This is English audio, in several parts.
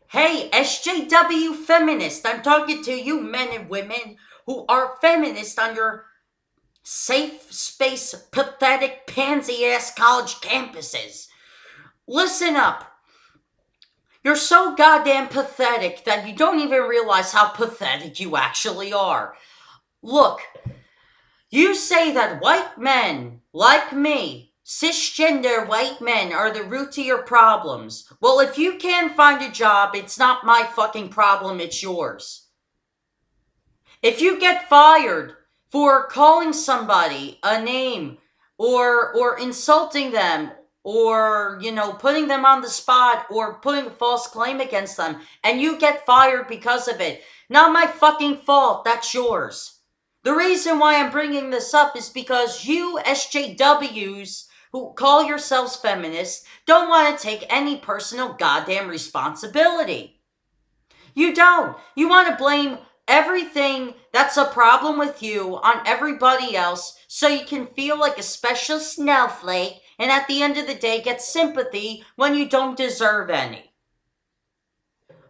Hey, SJW feminist, I'm talking to you men and women who are feminist on your safe space, pathetic, pansy-ass college campuses. Listen up. You're so goddamn pathetic that you don't even realize how pathetic you actually are. Look, you say that white men, like me, cisgender white men, are the root to your problems. Well, if you can't find a job, it's not my fucking problem, it's yours. If you get fired for calling somebody a name or insulting them or putting them on the spot or putting a false claim against them and you get fired because of it, not my fucking fault, that's yours. The reason why I'm bringing this up is because you SJWs who call yourselves feminists don't want to take any personal goddamn responsibility. You don't. You want to blame everything that's a problem with you on everybody else so you can feel like a special snowflake and at the end of the day get sympathy when you don't deserve any.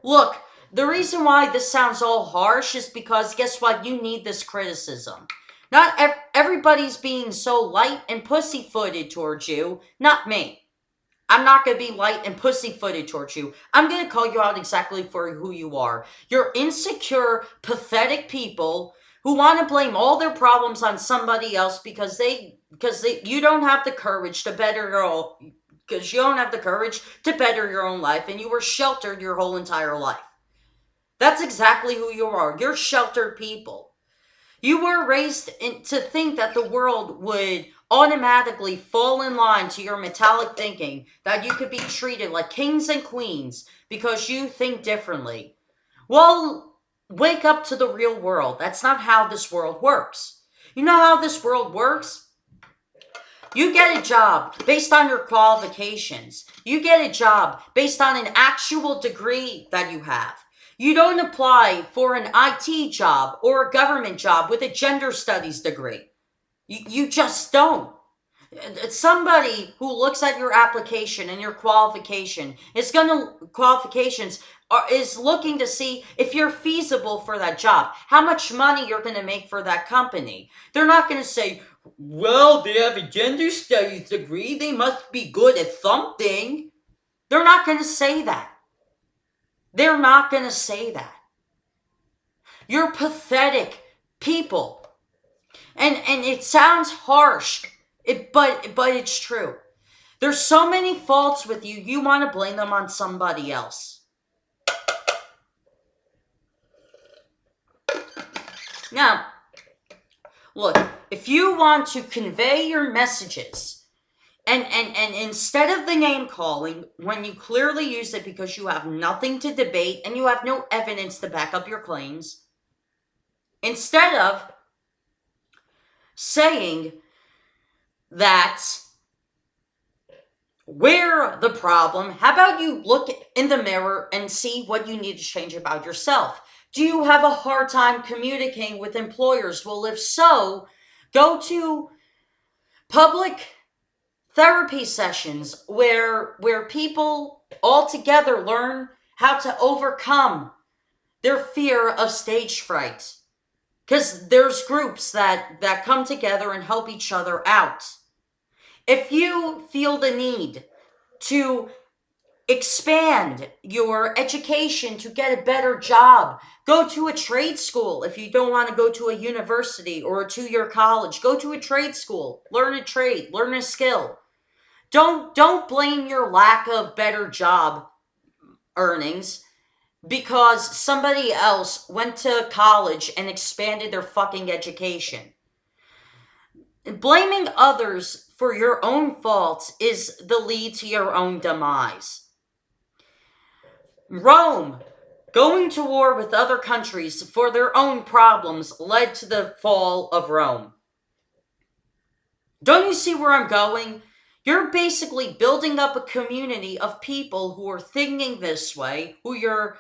Look, the reason why this sounds all harsh is because guess what? You need this criticism. Not everybody's being so light and pussyfooted towards you, not me. I'm not going to be light and pussyfooted towards you. I'm going to call you out exactly for who you are. You're insecure, pathetic people who want to blame all their problems on somebody else because you don't have the courage to better your own, because you don't have the courage to better your own life and you were sheltered your whole entire life. That's exactly who you are. You're sheltered people. You were raised to think that the world would automatically fall in line to your metallic thinking, that you could be treated like kings and queens because you think differently. Well, wake up to the real world. That's not how this world works. You know how this world works? You get a job based on your qualifications. You get a job based on an actual degree that you have. You don't apply for an IT job or a government job with a gender studies degree. You just don't. Somebody who looks at your application and your qualifications is looking to see if you're feasible for that job, how much money you're going to make for that company. They're not going to say, well, they have a gender studies degree, they must be good at something. They're not going to say that. They're not going to say that. You're pathetic people. And it sounds harsh, but it's true. There's so many faults with you, you want to blame them on somebody else. Now, look, if you want to convey your messages, and instead of the name calling, when you clearly use it because you have nothing to debate and you have no evidence to back up your claims, instead of saying that we're the problem, how about you look in the mirror and see what you need to change about yourself? Do you have a hard time communicating with employers? Well, if so, go to public therapy sessions where people all together learn how to overcome their fear of stage fright. Because there's groups that come together and help each other out. If you feel the need to expand your education to get a better job, go to a trade school. If you don't want to go to a university or a two-year college, go to a trade school. Learn a trade, learn a skill. Don't blame your lack of better job earnings because somebody else went to college and expanded their fucking education. Blaming others for your own faults is the lead to your own demise. Rome, going to war with other countries for their own problems, led to the fall of Rome. Don't you see where I'm going? You're basically building up a community of people who are thinking this way, who you're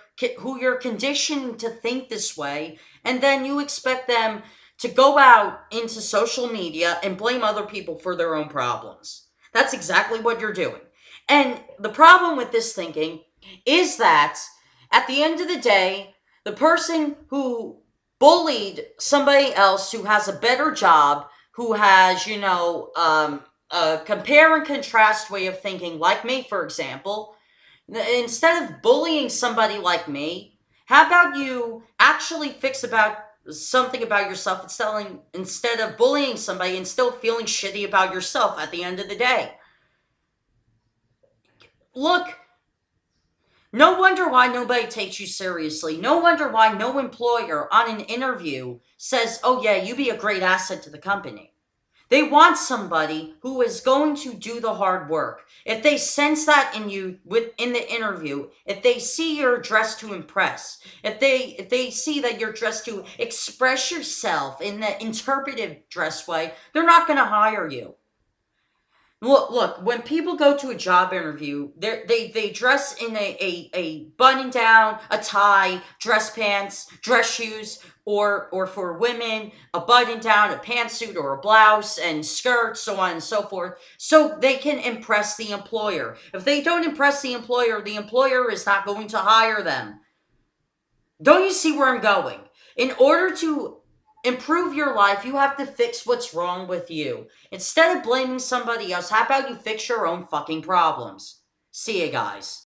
conditioning to think this way, and then you expect them to go out into social media and blame other people for their own problems. That's exactly what you're doing. And the problem with this thinking is that At the end of the day, the person who bullied somebody else who has a better job, who has, a compare and contrast way of thinking, like me, for example, instead of bullying somebody like me, how about you actually fix about something about yourself instead of bullying somebody and still feeling shitty about yourself at the end of the day? Look, no wonder why nobody takes you seriously. No wonder why no employer on an interview says, "Oh yeah, you be a great asset to the company." They want somebody who is going to do the hard work. If they sense that in you in the interview, if they see you're dressed to impress, if they see that you're dressed to express yourself in the interpretive dress way, they're not going to hire you. Look. When people go to a job interview, they dress in a button down, a tie, dress pants, dress shoes, or for women, a button down, a pantsuit, or a blouse and skirts, so on and so forth, so they can impress the employer. If they don't impress the employer is not going to hire them. Don't you see where I'm going? In order to improve your life, you have to fix what's wrong with you. Instead of blaming somebody else, how about you fix your own fucking problems? See you guys.